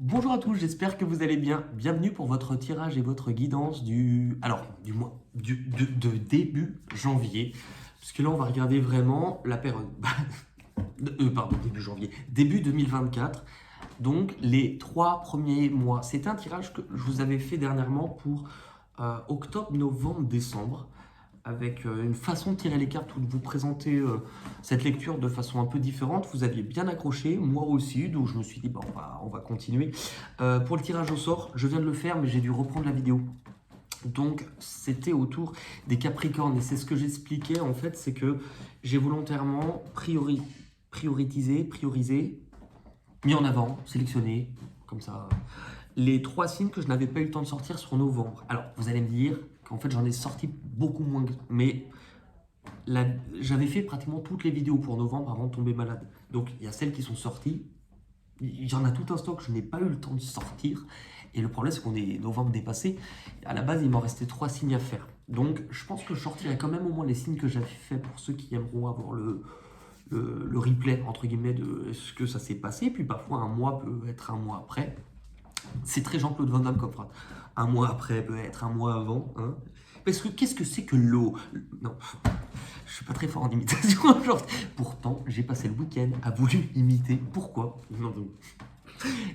Bonjour à tous, j'espère que vous allez bien. Bienvenue pour votre tirage et votre guidance du mois de début janvier. Parce que là, on va regarder vraiment la période. Début janvier, début 2024. Donc, les 3 premiers mois. C'est un tirage que je vous avais fait dernièrement pour octobre, novembre, décembre, avec une façon de tirer les cartes ou de vous présenter cette lecture de façon un peu différente. Vous aviez bien accroché, moi aussi, donc je me suis dit, bah, on va continuer. Pour le tirage au sort, je viens de le faire, mais j'ai dû reprendre la vidéo. Donc, c'était autour des Capricornes, et c'est ce que j'expliquais, en fait, c'est que j'ai volontairement priorisé, mis en avant, sélectionné, comme ça, les 3 signes que je n'avais pas eu le temps de sortir sur novembre. Alors, vous allez me dire qu'en fait, j'en ai sorti beaucoup moins, mais j'avais fait pratiquement toutes les vidéos pour novembre avant de tomber malade. Donc, il y a celles qui sont sorties. Il y en a tout un stock que je n'ai pas eu le temps de sortir. Et le problème, c'est qu'on est novembre dépassé. À la base, il m'en restait 3 signes à faire. Donc, je pense que je sortirai quand même au moins les signes que j'avais fait pour ceux qui aimeront avoir le replay, entre guillemets, de ce que ça s'est passé. Puis parfois, un mois peut être un mois après. C'est très Jean-Claude Van Damme comme phrase. Un mois après peut être un mois avant. Hein. Parce que qu'est-ce que c'est que l'eau? Non, je suis pas très fort en imitation. Pourtant, j'ai passé le week-end à voulu imiter. Pourquoi? Non,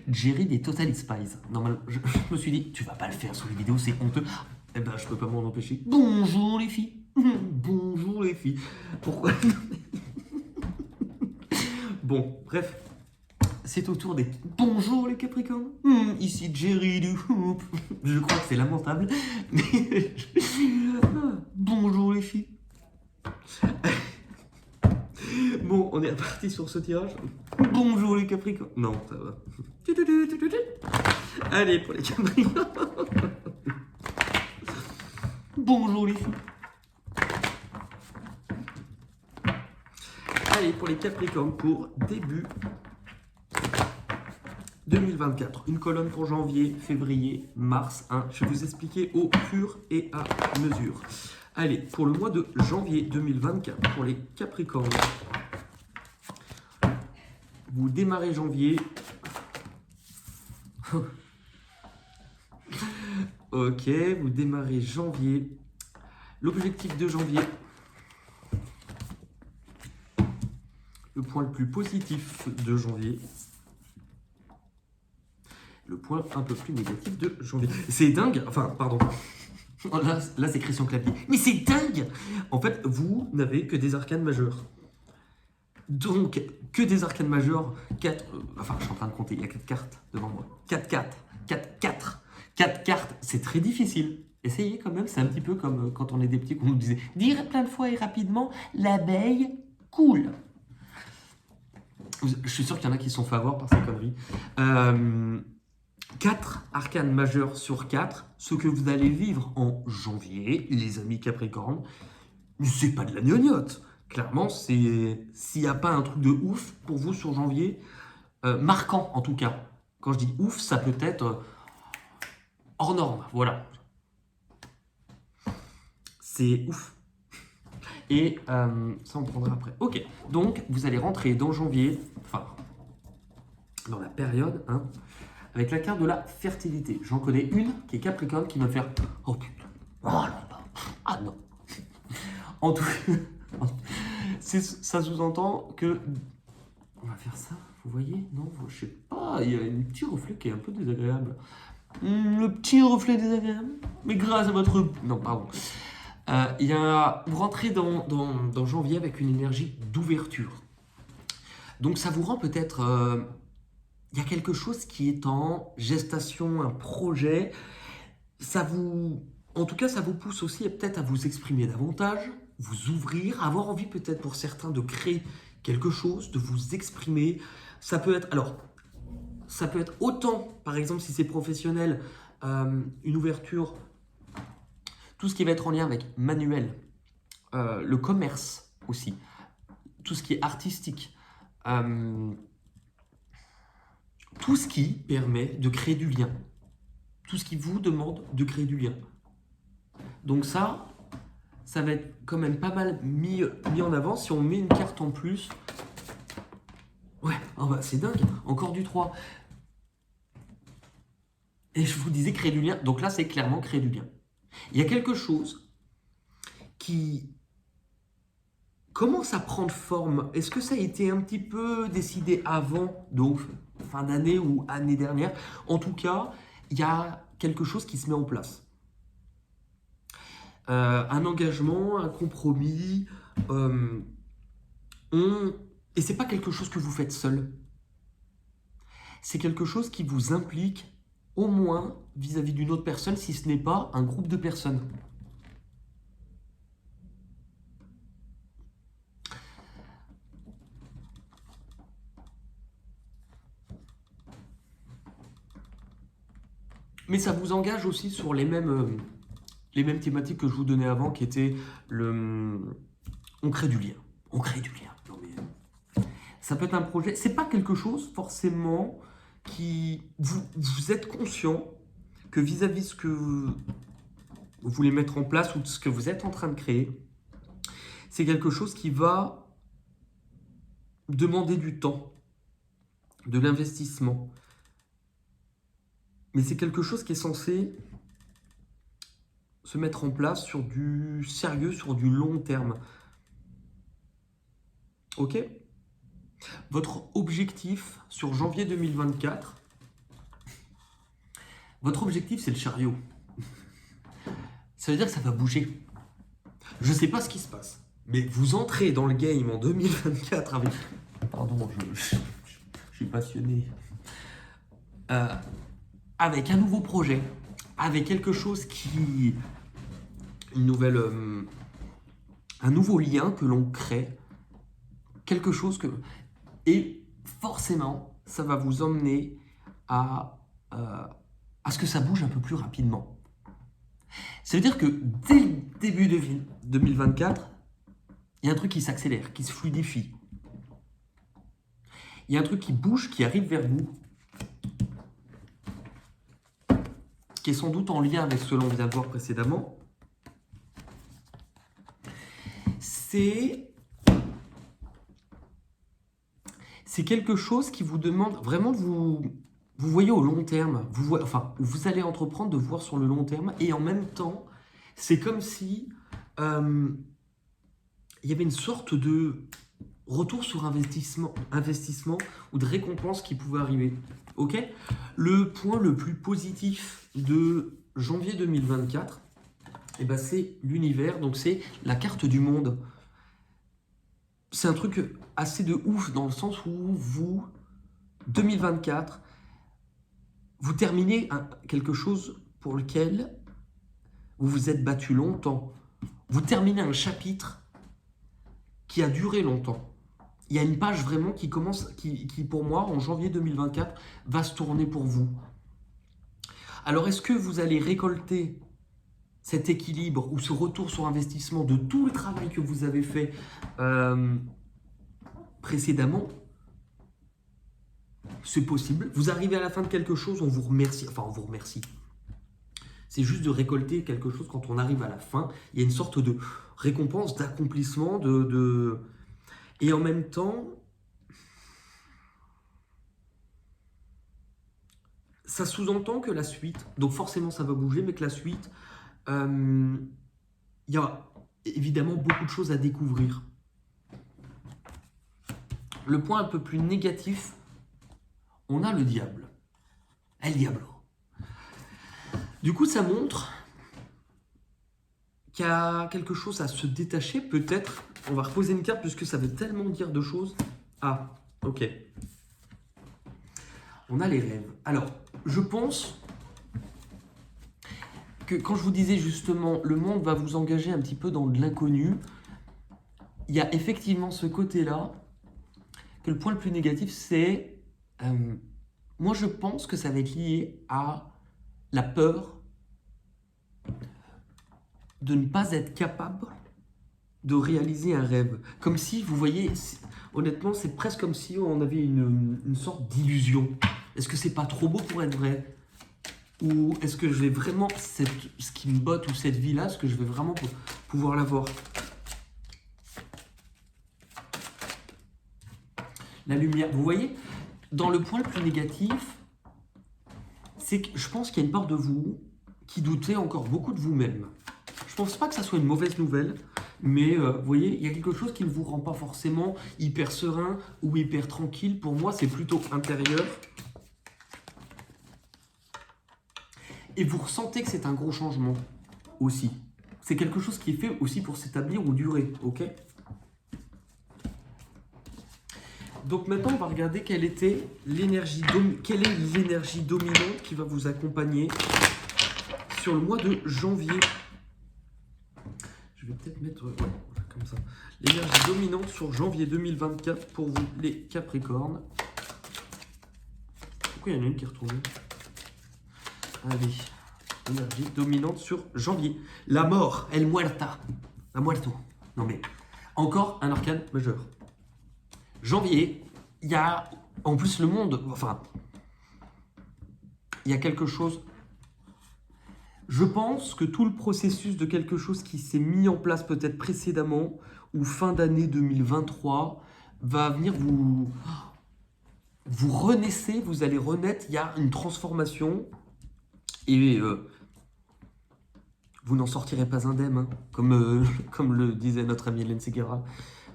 Jerry des Total Spies. Normalement, je me suis dit, tu vas pas le faire sur les vidéos, c'est honteux. Eh ben, je peux pas m'en empêcher. Bonjour les filles. Bonjour les filles. Pourquoi? Bon, bref. C'est au tour des bonjour les Capricornes. Ici Jerry du Hoop. Je crois que c'est lamentable. Mais bonjour les filles. Bon, on est reparti sur ce tirage. Bonjour les Capricornes. Non, ça va. Allez pour les Capricornes. Bonjour les filles. Allez pour les Capricornes pour début 2024, une colonne pour janvier, février, mars. Je vais vous expliquer au fur et à mesure. Allez, pour le mois de janvier 2024, pour les Capricornes, vous démarrez janvier. Ok, vous démarrez janvier. L'objectif de janvier, le point le plus positif de janvier. Le point un peu plus négatif de janvier. C'est dingue. Enfin, pardon. Là c'est Christian Clavier. Mais c'est dingue. En fait, vous n'avez que des arcanes majeures. Donc, que des arcanes majeures. 4... enfin, je suis en train de compter. Il y a 4 cartes devant moi. 4 cartes. 4 cartes. C'est très difficile. Essayez quand même. C'est un petit peu comme quand on est des petits qu'on nous disait dire plein de fois et rapidement l'abeille coule. Je suis sûr qu'il y en a qui sont fait avoir par ces conneries. 4 arcanes majeures sur 4, ce que vous allez vivre en janvier, les amis Capricorne, c'est pas de la gnognotte. Clairement, s'il n'y a pas un truc de ouf pour vous sur janvier, marquant en tout cas. Quand je dis ouf, ça peut être hors norme, voilà. C'est ouf. Et ça, on prendra après. Ok, donc vous allez rentrer dans janvier, enfin, dans la période, avec la carte de la fertilité. J'en connais une qui est Capricorne qui va faire oh putain, oh là là, ah non. En tout cas, ça sous-entend que on va faire ça, vous voyez? Non, je sais pas, il y a un petit reflet qui est un peu désagréable. Le petit reflet désagréable, mais grâce à votre... Non, pardon. Vous rentrez dans janvier avec une énergie d'ouverture. Donc ça vous rend peut-être... il y a quelque chose qui est en gestation, un projet. En tout cas, ça vous pousse aussi peut-être à vous exprimer davantage, vous ouvrir, avoir envie peut-être pour certains de créer quelque chose, de vous exprimer. Ça peut être autant, par exemple, si c'est professionnel, une ouverture, tout ce qui va être en lien avec manuel, le commerce aussi, tout ce qui est artistique, tout ce qui permet de créer du lien. Tout ce qui vous demande de créer du lien. Donc ça va être quand même pas mal mis en avant. Si on met une carte en plus... Ouais, oh bah c'est dingue. Encore du 3. Et je vous disais créer du lien. Donc là, c'est clairement créer du lien. Il y a quelque chose qui commence à prendre forme. Est-ce que ça a été un petit peu décidé avant, donc fin d'année ou année dernière? En tout cas, il y a quelque chose qui se met en place. Un engagement, un compromis. Et c'est pas quelque chose que vous faites seul. C'est quelque chose qui vous implique au moins vis-à-vis d'une autre personne, si ce n'est pas un groupe de personnes. Mais ça vous engage aussi sur les mêmes thématiques que je vous donnais avant, qui étaient on crée du lien. On crée du lien. Non mais, ça peut être un projet. C'est pas quelque chose forcément qui vous êtes conscient que vis-à-vis de ce que vous voulez mettre en place ou de ce que vous êtes en train de créer, c'est quelque chose qui va demander du temps, de l'investissement. Mais c'est quelque chose qui est censé se mettre en place sur du sérieux, sur du long terme. Ok ? Votre objectif sur janvier 2024, votre objectif c'est le chariot. Ça veut dire que ça va bouger. Je ne sais pas ce qui se passe, mais vous entrez dans le game en 2024 avec... Pardon, je suis passionné. Avec un nouveau projet, avec quelque chose qui... un nouveau lien que l'on crée, quelque chose que... Et forcément, ça va vous emmener à ce que ça bouge un peu plus rapidement. Ça veut dire que dès le début de 2024, il y a un truc qui s'accélère, qui se fluidifie. Il y a un truc qui bouge, qui arrive vers vous, qui est sans doute en lien avec ce que l'on vient de voir précédemment. C'est quelque chose qui vous demande vraiment de vous voyez au long terme, vous allez entreprendre de voir sur le long terme, et en même temps, c'est comme si il y avait une sorte de retour sur investissement ou de récompense qui pouvait arriver. Ok ? Le point le plus positif de janvier 2024, c'est l'univers, donc c'est la carte du monde. C'est un truc assez de ouf dans le sens où vous, 2024, vous terminez quelque chose pour lequel vous vous êtes battu longtemps. Vous terminez un chapitre qui a duré longtemps. Il y a une page vraiment qui commence, qui pour moi, en janvier 2024, va se tourner pour vous. Alors, est-ce que vous allez récolter cet équilibre ou ce retour sur investissement de tout le travail que vous avez fait précédemment? C'est possible. Vous arrivez à la fin de quelque chose, on vous remercie. Enfin, on vous remercie. C'est juste de récolter quelque chose quand on arrive à la fin. Il y a une sorte de récompense, d'accomplissement, Et en même temps, ça sous-entend que la suite, donc forcément ça va bouger, mais que la suite, il y a évidemment beaucoup de choses à découvrir. Le point un peu plus négatif, on a le diable. El Diablo. Du coup, ça montre qu'il y a quelque chose à se détacher. Peut-être, on va reposer une carte puisque ça veut tellement dire de choses. Ah, ok. On a les rêves. Alors, je pense que quand je vous disais justement, le monde va vous engager un petit peu dans de l'inconnu, il y a effectivement ce côté-là, que le point le plus négatif, c'est... moi, je pense que ça va être lié à la peur de ne pas être capable de réaliser un rêve. Comme si, vous voyez, honnêtement, c'est presque comme si on avait une sorte d'illusion. Est-ce que c'est pas trop beau pour être vrai ? Ou est-ce que je vais vraiment, ce qui me botte ou cette vie-là, est-ce que je vais vraiment pouvoir l'avoir ? La lumière, vous voyez, dans le point le plus négatif, c'est que je pense qu'il y a une part de vous qui doutait encore beaucoup de vous-même. Je pense pas que ça soit une mauvaise nouvelle, mais vous voyez, il y a quelque chose qui ne vous rend pas forcément hyper serein ou hyper tranquille. Pour moi, c'est plutôt intérieur. Et vous ressentez que c'est un gros changement aussi. C'est quelque chose qui est fait aussi pour s'établir ou durer, ok? Donc maintenant, on va regarder quelle est l'énergie dominante qui va vous accompagner sur le mois de janvier. Je vais peut-être mettre voilà, comme ça. L'énergie dominante sur janvier 2024 pour vous, les Capricornes. Pourquoi il y en a une qui est retournée? Allez, énergie dominante sur janvier. La mort, el muerta. La muerto. Non mais, encore un arcane majeur. Janvier, il y a en plus le monde, enfin, il y a quelque chose. Je pense que tout le processus de quelque chose qui s'est mis en place peut-être précédemment ou fin d'année 2023 va venir vous renaissez, vous allez renaître, il y a une transformation et vous n'en sortirez pas indemne, hein, comme le disait notre ami Hélène Ségara.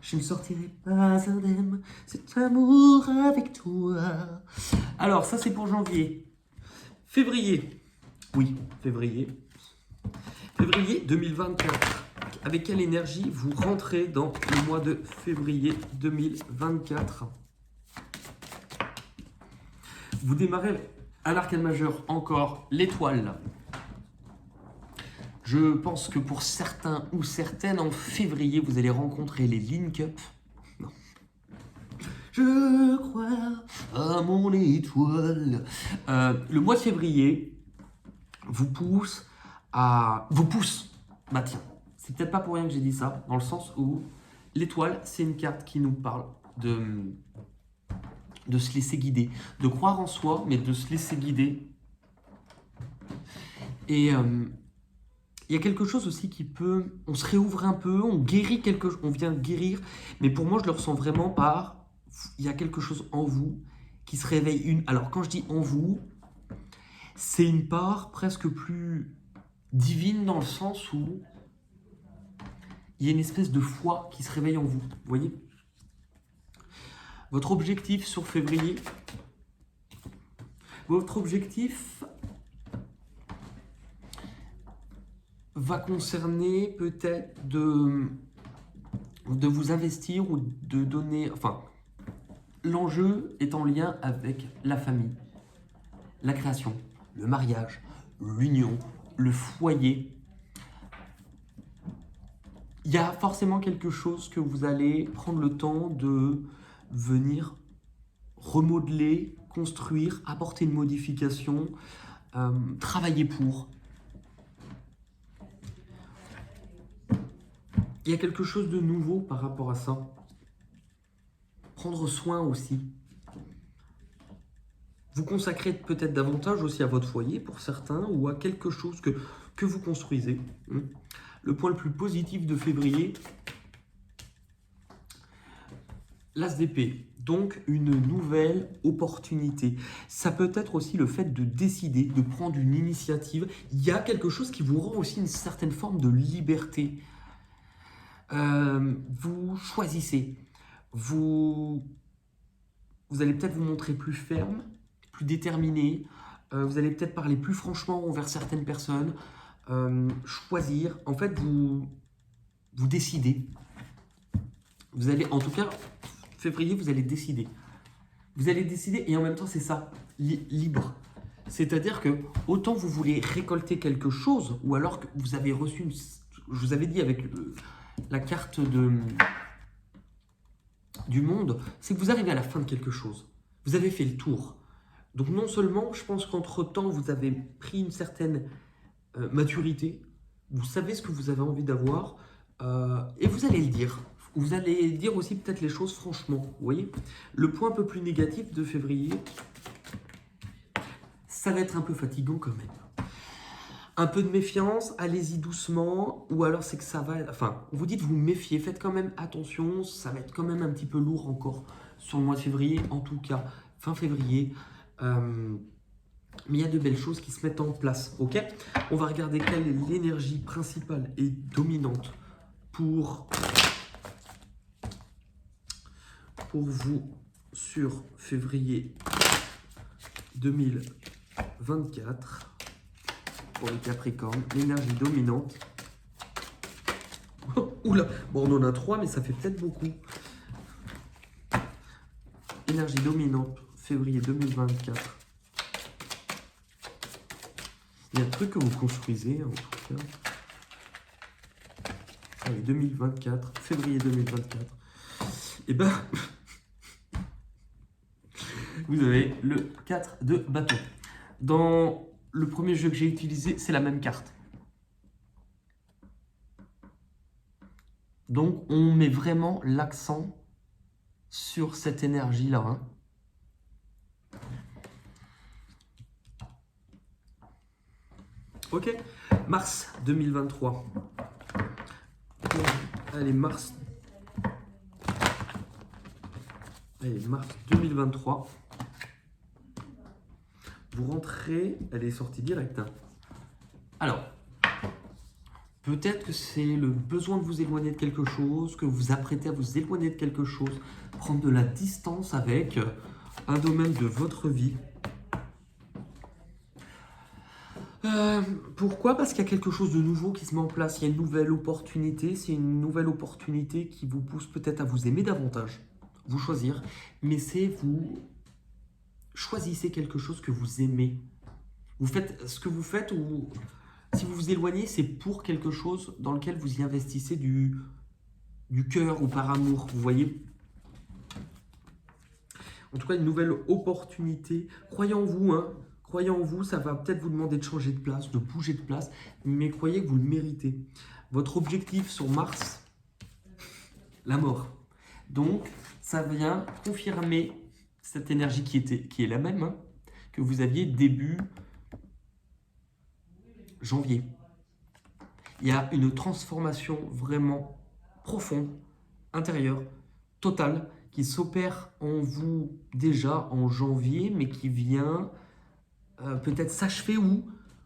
Je ne sortirai pas indemne, cet amour avec toi. Alors, ça c'est pour janvier. Février. Oui, février. Février 2024. Avec quelle énergie vous rentrez dans le mois de février 2024? Vous démarrez à l'arcane majeur encore l'étoile. Je pense que pour certains ou certaines, en février, vous allez rencontrer les link-up. Non. Je crois à mon étoile. Le mois de février vous pousse à... Bah tiens, c'est peut-être pas pour rien que j'ai dit ça, dans le sens où l'étoile, c'est une carte qui nous parle de se laisser guider, de croire en soi, mais de se laisser guider. Et il y a quelque chose aussi qui peut... On se réouvre un peu, on guérit quelque chose, on vient guérir, mais pour moi, je le ressens vraiment par... Il y a quelque chose en vous qui se réveille. Alors, quand je dis en vous, c'est une part presque plus divine dans le sens où il y a une espèce de foi qui se réveille en vous, vous voyez? Votre objectif sur février, va concerner peut-être de vous investir ou de donner... Enfin, l'enjeu est en lien avec la famille, la création, le mariage, l'union, le foyer. Il y a forcément quelque chose que vous allez prendre le temps de venir remodeler, construire, apporter une modification, travailler pour. Il y a quelque chose de nouveau par rapport à ça. Prendre soin aussi. Vous consacrez peut-être davantage aussi à votre foyer pour certains ou à quelque chose que vous construisez. Le point le plus positif de février, l'As d'épée, donc une nouvelle opportunité. Ça peut être aussi le fait de décider, de prendre une initiative. Il y a quelque chose qui vous rend aussi une certaine forme de liberté. Vous choisissez. Vous allez peut-être vous montrer plus ferme, plus déterminé. Vous allez peut-être parler plus franchement envers certaines personnes. Choisir. En fait, vous décidez. Vous allez, en tout cas, février, vous allez décider. Vous allez décider et en même temps, c'est ça, libre. C'est-à-dire que autant vous voulez récolter quelque chose ou alors que vous avez reçu, je vous avais dit avec la carte du monde, c'est que vous arrivez à la fin de quelque chose. Vous avez fait le tour. Donc non seulement, je pense qu'entre-temps, vous avez pris une certaine maturité, vous savez ce que vous avez envie d'avoir et vous allez le dire. Vous allez dire aussi peut-être les choses franchement, vous voyez. Le point un peu plus négatif de février, ça va être un peu fatigant quand même. Un peu de méfiance, allez-y doucement, ou alors c'est que ça va... Enfin, vous dites vous méfiez, faites quand même attention, ça va être quand même un petit peu lourd encore sur le mois de février, en tout cas, fin février. Mais il y a de belles choses qui se mettent en place, ok? On va regarder quelle est l'énergie principale et dominante pour vous sur février 2024. Pour les Capricornes, l'énergie dominante. Oula, bon, on en a 3, mais ça fait peut-être beaucoup. Énergie dominante, février 2024. Il y a un truc que vous construisez, en tout cas. Allez, 2024, février 2024. Et ben, vous avez le 4 de bâton. Dans le premier jeu que j'ai utilisé, c'est la même carte. Donc, on met vraiment l'accent sur cette énergie-là. Hein. Ok, mars 2023. Allez, mars 2023. Vous rentrez, elle est sortie directe. Hein. Alors, peut-être que c'est le besoin de vous éloigner de quelque chose, que vous vous apprêtez à vous éloigner de quelque chose, prendre de la distance avec un domaine de votre vie. Pourquoi? Parce qu'il y a quelque chose de nouveau qui se met en place, il y a une nouvelle opportunité, c'est une nouvelle opportunité qui vous pousse peut-être à vous aimer davantage, vous choisir, mais c'est vous choisissez quelque chose que vous aimez. Vous faites ce que vous faites ou si vous vous éloignez, c'est pour quelque chose dans lequel vous y investissez du cœur ou par amour, vous voyez. En tout cas, une nouvelle opportunité. Croyez en vous, hein. Croyez en vous, ça va peut-être vous demander de changer de place, de bouger de place, mais croyez que vous le méritez. Votre objectif sur Mars, la mort. Donc, ça vient confirmer cette énergie qui est la même, hein, que vous aviez début janvier. Il y a une transformation vraiment profonde, intérieure, totale, qui s'opère en vous déjà en janvier, mais qui vient peut-être s'achever ou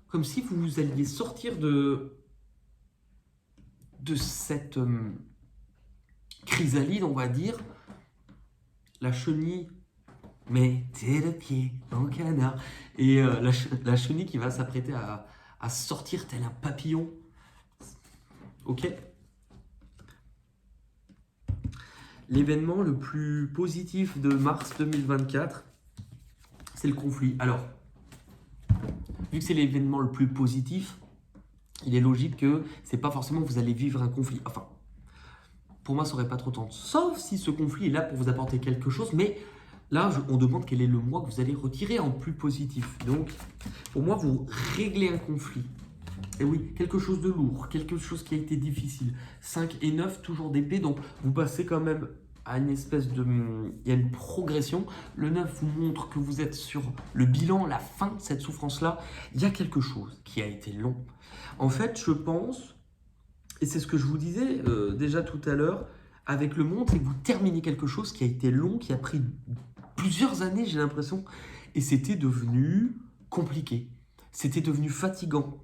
comme si vous alliez sortir de cette chrysalide, on va dire, la chenille, mettez le pied dans le canard, et la chenille qui va s'apprêter à sortir tel un papillon. Ok? L'événement le plus positif de mars 2024, c'est le conflit. Alors, vu que c'est l'événement le plus positif, il est logique que c'est pas forcément que vous allez vivre un conflit. Enfin, pour moi, ça n'aurait pas trop de temps. Sauf si ce conflit est là pour vous apporter quelque chose, mais là, on demande quel est le mois que vous allez retirer en plus positif. Donc, pour moi, vous réglez un conflit. Et oui, quelque chose de lourd, quelque chose qui a été difficile. 5 et 9, toujours d'épée, donc vous passez quand même à une espèce de... Il y a une progression. Le 9 vous montre que vous êtes sur le bilan, la fin de cette souffrance-là. Il y a quelque chose qui a été long. En fait, je pense, et c'est ce que je vous disais déjà tout à l'heure, avec le monde, c'est que vous terminez quelque chose qui a été long, qui a pris plusieurs années, j'ai l'impression, et c'était devenu compliqué. C'était devenu fatigant.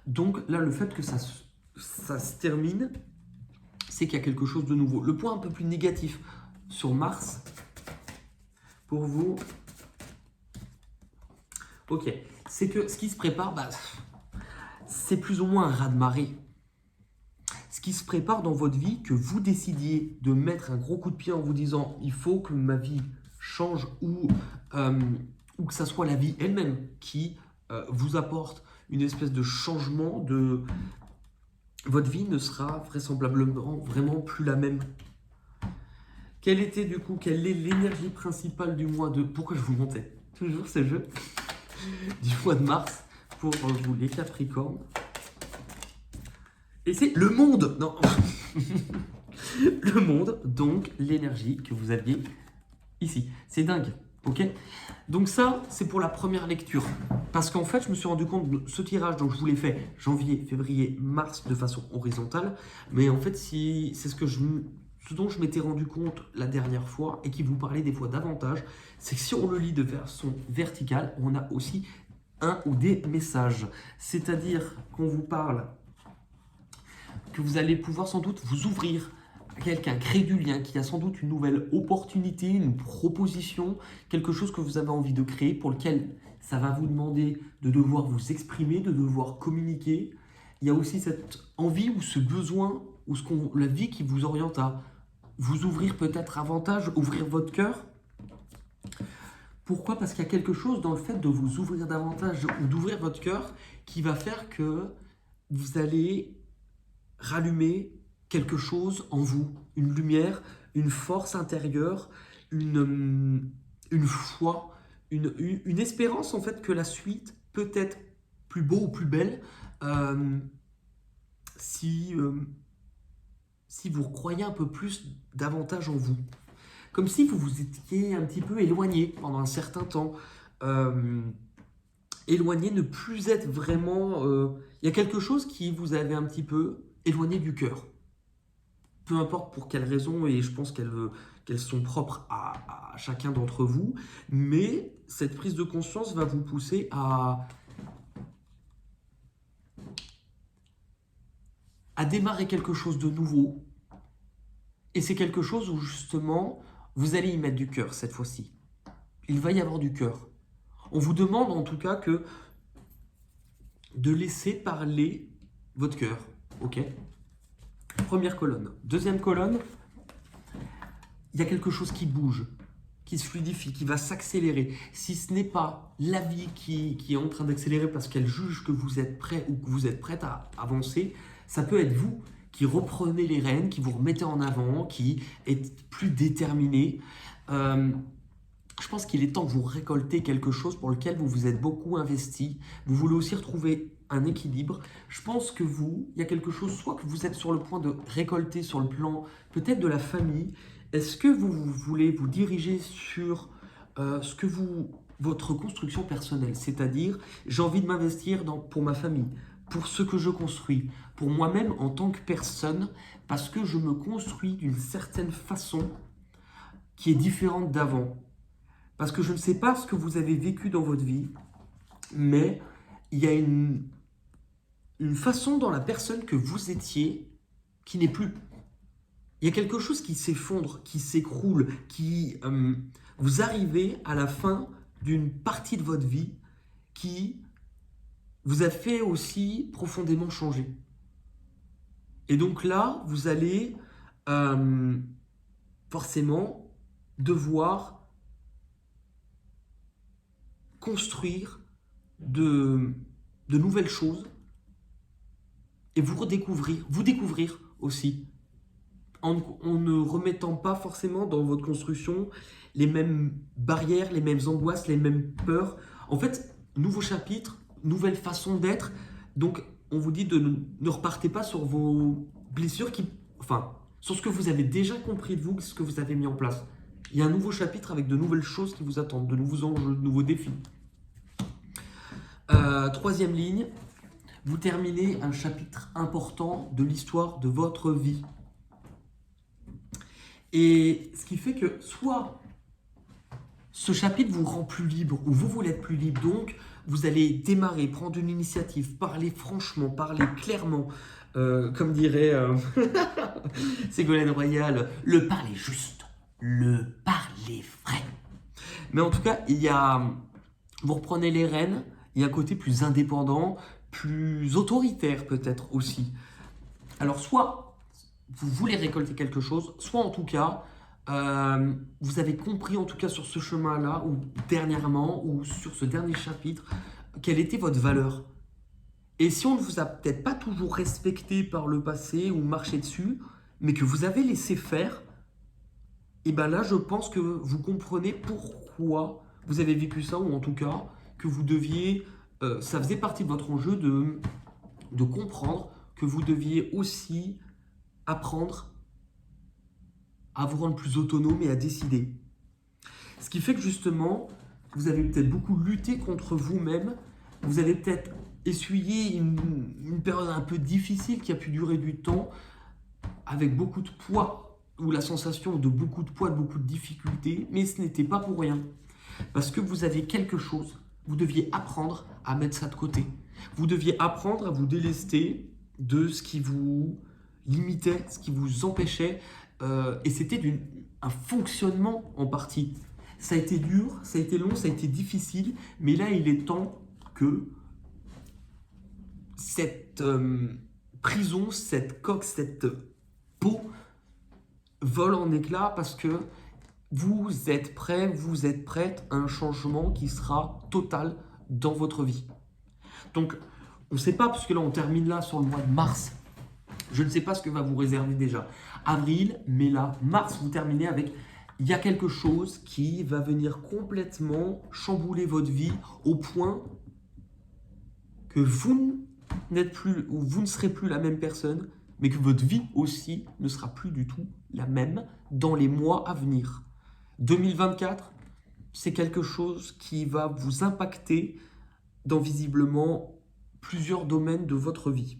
Donc là, le fait que ça se termine, c'est qu'il y a quelque chose de nouveau. Le point un peu plus négatif sur Mars, pour vous, ok, c'est que ce qui se prépare, c'est plus ou moins un raz-de-marée. Ce qui se prépare dans votre vie, que vous décidiez de mettre un gros coup de pied en vous disant « il faut que ma vie change » ou que ça soit la vie elle-même qui vous apporte une espèce de changement de... Votre vie ne sera vraisemblablement vraiment plus la même. Quelle est l'énergie principale du mois de... Pourquoi je vous montais toujours ce jeu du mois de mars pour vous les Capricornes. Et c'est le monde. Non. Le monde, donc l'énergie que vous aviez ici. C'est dingue. Ok, donc ça, c'est pour la première lecture. Parce qu'en fait, je me suis rendu compte de ce tirage, donc je vous l'ai fait janvier, février, mars de façon horizontale. Mais en fait, c'est ce dont je m'étais rendu compte la dernière fois et qui vous parlait des fois davantage, c'est que si on le lit de façon verticale, on a aussi un ou des messages. C'est-à-dire qu'on vous parle que vous allez pouvoir sans doute vous ouvrir à quelqu'un, créer du lien, qui a sans doute une nouvelle opportunité, une proposition, quelque chose que vous avez envie de créer, pour lequel ça va vous demander de devoir vous exprimer, de devoir communiquer. Il y a aussi cette envie ou ce besoin, ou la vie qui vous oriente à vous ouvrir peut-être davantage, ouvrir votre cœur. Pourquoi? Parce qu'il y a quelque chose dans le fait de vous ouvrir davantage ou d'ouvrir votre cœur qui va faire que vous allez rallumer quelque chose en vous, une lumière, une force intérieure, une foi, une espérance en fait que la suite peut être plus beau ou plus belle si vous croyez un peu plus davantage en vous. Comme si vous vous étiez un petit peu éloigné pendant un certain temps. Éloigné, ne plus être vraiment... Il y a quelque chose qui vous avait un petit peu éloigné du cœur. Peu importe pour quelles raisons, et je pense qu'elles sont propres à chacun d'entre vous, mais cette prise de conscience va vous pousser à démarrer quelque chose de nouveau. Et c'est quelque chose où justement, vous allez y mettre du cœur cette fois-ci. Il va y avoir du cœur. On vous demande en tout cas de laisser parler votre cœur. Ok ? Première colonne. Deuxième colonne, il y a quelque chose qui bouge, qui se fluidifie, qui va s'accélérer. Si ce n'est pas la vie qui est en train d'accélérer parce qu'elle juge que vous êtes prêt ou que vous êtes prête à avancer, ça peut être vous qui reprenez les rênes, qui vous remettez en avant, qui êtes plus déterminé. Je pense qu'il est temps que vous récoltez quelque chose pour lequel vous vous êtes beaucoup investi. Vous voulez aussi retrouver un équilibre. Je pense que il y a quelque chose, soit que vous êtes sur le point de récolter sur le plan peut-être de la famille. Est-ce que vous voulez vous diriger sur votre construction personnelle? C'est-à-dire, j'ai envie de m'investir pour ma famille, pour ce que je construis, pour moi-même en tant que personne, parce que je me construis d'une certaine façon qui est différente d'avant. Parce que je ne sais pas ce que vous avez vécu dans votre vie, mais il y a une façon dans la personne que vous étiez qui n'est plus. Il y a quelque chose qui s'effondre, qui s'écroule, vous arrivez à la fin d'une partie de votre vie qui vous a fait aussi profondément changer. Et donc là, vous allez forcément devoir construire de nouvelles choses et vous découvrir aussi, en ne remettant pas forcément dans votre construction les mêmes barrières, les mêmes angoisses, les mêmes peurs. En fait, nouveau chapitre, nouvelle façon d'être. Donc, on vous dit ne repartez pas sur vos blessures, sur ce que vous avez déjà compris de vous, ce que vous avez mis en place. Il y a un nouveau chapitre avec de nouvelles choses qui vous attendent, de nouveaux enjeux, de nouveaux défis. Troisième ligne, vous terminez un chapitre important de l'histoire de votre vie. Et ce qui fait que soit ce chapitre vous rend plus libre, ou vous voulez être plus libre, donc vous allez démarrer, prendre une initiative, parler franchement, parler clairement, comme dirait Ségolène Royal, le parler juste, le parler vrai. Mais en tout cas, vous reprenez les rênes, il y a un côté plus indépendant, plus autoritaire peut-être aussi. Alors soit vous voulez récolter quelque chose, soit en tout cas, vous avez compris en tout cas sur ce chemin-là, ou dernièrement, ou sur ce dernier chapitre, quelle était votre valeur. Et si on ne vous a peut-être pas toujours respecté par le passé ou marché dessus, mais que vous avez laissé faire, et bien là je pense que vous comprenez pourquoi vous avez vécu ça, ou en tout cas que vous deviez, ça faisait partie de votre enjeu de comprendre que vous deviez aussi apprendre à vous rendre plus autonome et à décider. Ce qui fait que justement, vous avez peut-être beaucoup lutté contre vous-même, vous avez peut-être essuyé une période un peu difficile qui a pu durer du temps, avec beaucoup de poids, ou la sensation de beaucoup de poids, de beaucoup de difficultés, mais ce n'était pas pour rien. Parce que vous avez quelque chose vous deviez apprendre à mettre ça de côté. Vous deviez apprendre à vous délester de ce qui vous limitait, ce qui vous empêchait. Et c'était un fonctionnement en partie. Ça a été dur, ça a été long, ça a été difficile, mais là, il est temps que cette prison, cette coque, cette peau vole en éclats parce que vous êtes prêts, vous êtes prête à un changement qui sera total dans votre vie. Donc, on ne sait pas, puisque là, on termine là sur le mois de mars. Je ne sais pas ce que va vous réserver déjà. Avril, mai là, mars, vous terminez avec... Il y a quelque chose qui va venir complètement chambouler votre vie au point que vous n'êtes plus, ou vous ne serez plus la même personne, mais que votre vie aussi ne sera plus du tout la même dans les mois à venir. 2024, c'est quelque chose qui va vous impacter dans visiblement plusieurs domaines de votre vie.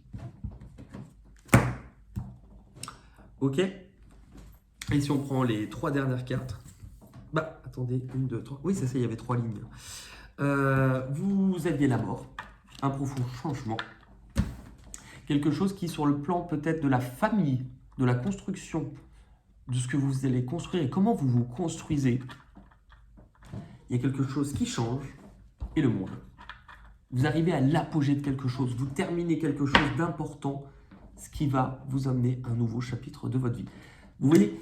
Ok ? Et si on prend les 3 dernières cartes, attendez, 1, 2, 3. Oui, c'est ça, il y avait 3 lignes. Vous aviez la mort, un profond changement, quelque chose qui, sur le plan peut-être de la famille, de la construction, de ce que vous allez construire et comment vous vous construisez, il y a quelque chose qui change et le monde. Vous arrivez à l'apogée de quelque chose, vous terminez quelque chose d'important, ce qui va vous amener un nouveau chapitre de votre vie. Vous voyez,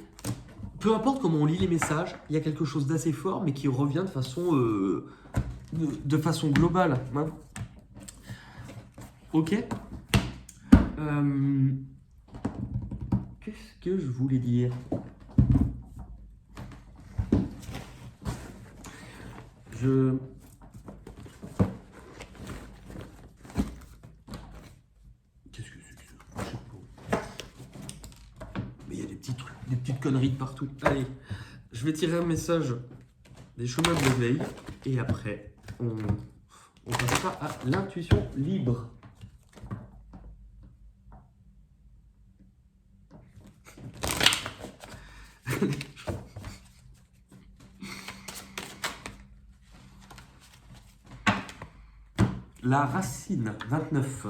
peu importe comment on lit les messages, il y a quelque chose d'assez fort, mais qui revient de façon globale. Hein. Ok. Qu'est-ce que je voulais dire ? Qu'est-ce que c'est que ça ? Je sais pas. Mais il y a des petits trucs, des petites conneries de partout. Allez, je vais tirer un message des chemins de l'éveil et après, on passera à l'intuition libre. La racine, 29.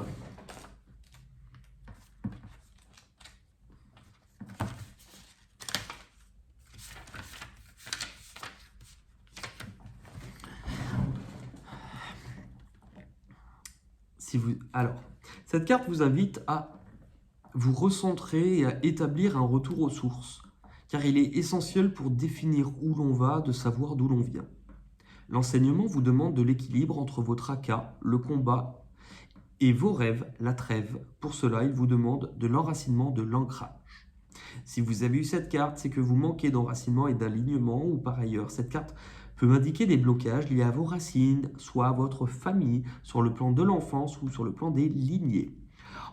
Alors, cette carte vous invite à vous recentrer et à établir un retour aux sources, car il est essentiel pour définir où l'on va, de savoir d'où l'on vient. L'enseignement vous demande de l'équilibre entre vos tracas, le combat et vos rêves, la trêve. Pour cela, il vous demande de l'enracinement, de l'ancrage. Si vous avez eu cette carte, c'est que vous manquez d'enracinement et d'alignement, ou par ailleurs, cette carte peut m'indiquer des blocages liés à vos racines, soit à votre famille, sur le plan de l'enfance ou sur le plan des lignées.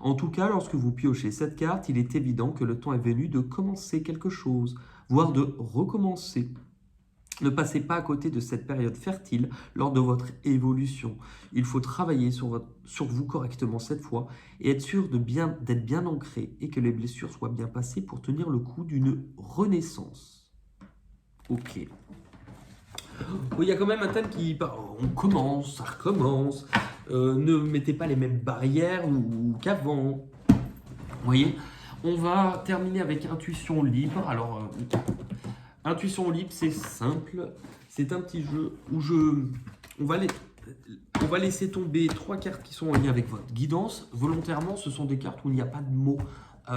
En tout cas, lorsque vous piochez cette carte, il est évident que le temps est venu de commencer quelque chose, voire de recommencer. Ne passez pas à côté de cette période fertile lors de votre évolution. Il faut travailler sur vous correctement cette fois et être sûr d'être bien ancré et que les blessures soient bien passées pour tenir le coup d'une renaissance. Ok. Il y a quand même un thème qui... On commence, ça recommence. Ne mettez pas les mêmes barrières qu'avant. Vous voyez ? On va terminer avec intuition libre. Alors... Intuition libre, c'est simple. C'est un petit jeu où on va laisser tomber 3 cartes qui sont en lien avec votre guidance. Volontairement, ce sont des cartes où il n'y a pas de mots,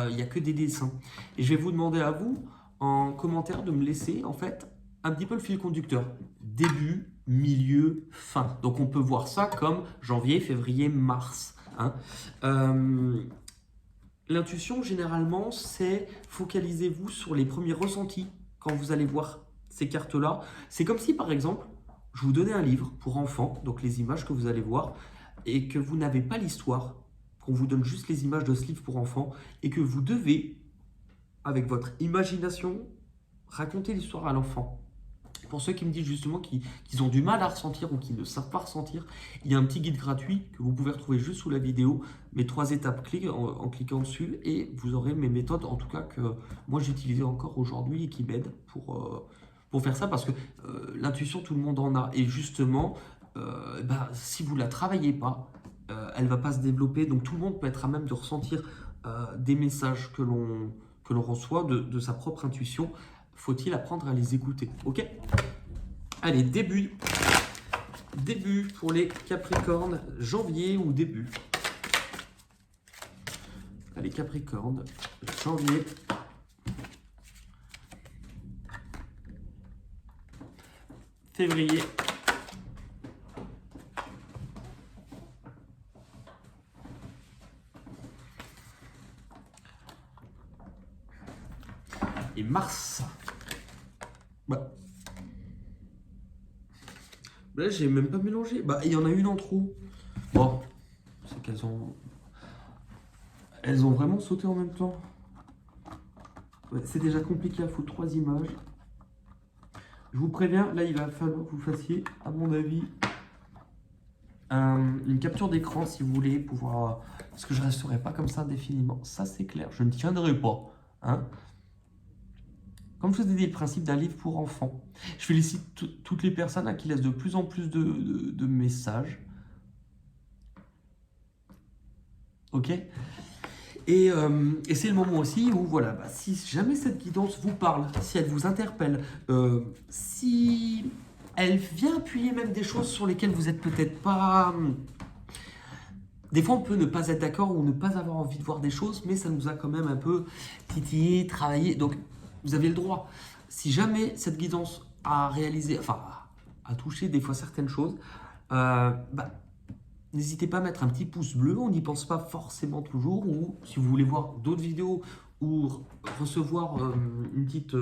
il n'y a que des dessins. Et je vais vous demander à vous, en commentaire, de me laisser en fait un petit peu le fil conducteur. Début, milieu, fin. Donc on peut voir ça comme janvier, février, mars. Hein. L'intuition, généralement, c'est focalisez-vous sur les premiers ressentis. Quand vous allez voir ces cartes-là, c'est comme si, par exemple, je vous donnais un livre pour enfants, donc les images que vous allez voir, et que vous n'avez pas l'histoire, qu'on vous donne juste les images de ce livre pour enfants, et que vous devez, avec votre imagination, raconter l'histoire à l'enfant. Pour ceux qui me disent justement qu'ils ont du mal à ressentir ou qui ne savent pas ressentir, il y a un petit guide gratuit que vous pouvez retrouver juste sous la vidéo, mes 3 étapes en cliquant dessus, et vous aurez mes méthodes, en tout cas que moi j'utilise encore aujourd'hui et qui m'aident pour faire ça, parce que l'intuition, tout le monde en a. Et justement, si vous ne la travaillez pas, elle ne va pas se développer. Donc tout le monde peut être à même de ressentir des messages que l'on reçoit de sa propre intuition. Faut-il apprendre à les écouter? Ok. Allez, début pour les Capricornes, janvier ou début. Allez, Capricorne, janvier. Février. Et mars. Là, j'ai même pas mélangé. Il y en a une en trop. Bon, c'est qu'elles ont... Elles ont vraiment sauté en même temps. Ouais, c'est déjà compliqué à foutre 3 images. Je vous préviens, là, il va falloir que vous fassiez, à mon avis, une capture d'écran si vous voulez pouvoir... Parce que je ne resterai pas comme ça indéfiniment. Ça, c'est clair. Je ne tiendrai pas. Hein. Comme je vous ai dit, le principe d'un livre pour enfants. Je félicite toutes les personnes qui laissent de plus en plus de messages. Ok. Et c'est le moment aussi où, voilà, si jamais cette guidance vous parle, si elle vous interpelle, si elle vient appuyer même des choses sur lesquelles vous n'êtes peut-être pas... Des fois, on peut ne pas être d'accord ou ne pas avoir envie de voir des choses, mais ça nous a quand même un peu titillé, travaillé. Donc, vous avez le droit. Si jamais cette guidance a réalisé, enfin, a touché des fois certaines choses, n'hésitez pas à mettre un petit pouce bleu, on n'y pense pas forcément toujours, ou si vous voulez voir d'autres vidéos ou recevoir une petite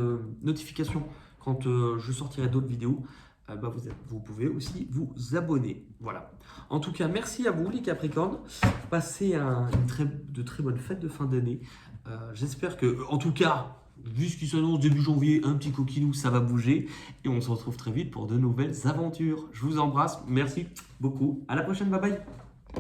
notification quand je sortirai d'autres vidéos, vous pouvez aussi vous abonner. Voilà. En tout cas, merci à vous les Capricornes. Passez de très bonnes fêtes de fin d'année. J'espère que, en tout cas, vu ce qui s'annonce début janvier, un petit coquinou, ça va bouger. Et on se retrouve très vite pour de nouvelles aventures. Je vous embrasse. Merci beaucoup. À la prochaine. Bye bye.